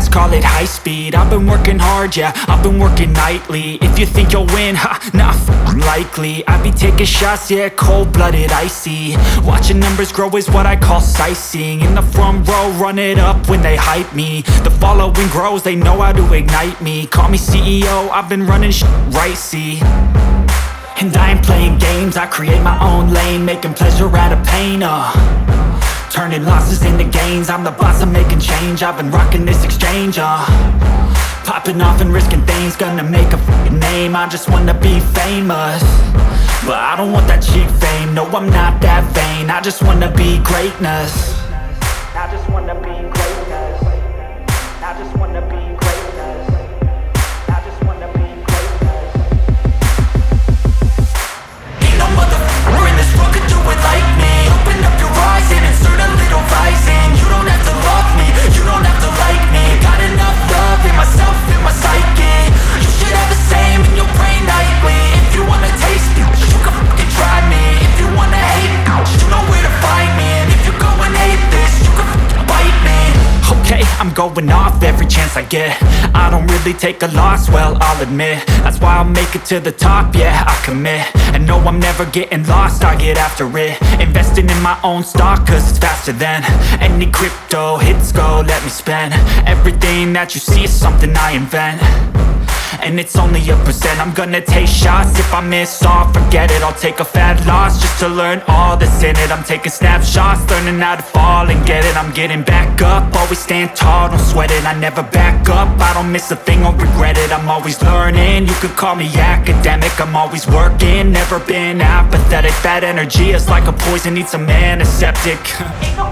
fast, call it high speed. I've been working hard, yeah, I've been working nightly. If you think you'll win, ha, nah, likely. I be taking shots, yeah, cold-blooded, icy. Watching numbers grow is what I call sightseeing. In the front row, run it up when they hype me. The following grows, they know how to ignite me. Call me CEO, I've been running right, see. And I ain't playing games, I create my own lane, making pleasure out of pain, turning losses into gains. I'm the boss, I'm making change. I've been rocking this exchange, popping off and risking things. Gonna make a f***ing name. I just wanna be famous, but I don't want that cheap fame. No, I'm not that vain. I just wanna be greatness. I just wanna be greatness. I just wanna be greatness. I just wanna be greatness. Ain't no motherfucker in this world could do it like me. Open up your eyes and insert a little rising. You don't have to love me, you don't have to like me. Got enough love in myself, in my psyche. You should have the same in your brain nightly. If you wanna taste it, you can fucking try me. If you wanna hate, you know where to find me. And if you go and hate this, you can fucking bite me. Okay, I'm going off every chance I get. I don't really take a loss, well, I'll admit. That's why I'll make it to the top, yeah, I commit. And no, I'm never getting lost, I get after it. Investing in my own stock, cause it's faster than any crypto hits go, let me spend. Everything that you see is something I invent, and it's only a percent. I'm gonna take shots, if I miss all, forget it. I'll take a fat loss just to learn all that's in it. I'm taking snapshots, learning how to fall and get it. I'm getting back up, always stand tall, don't sweat it. I never back up, I don't miss a thing or regret it. I'm always learning, you could call me academic. I'm always working, never been apathetic. That energy is like a poison, needs some antiseptic. Ain't no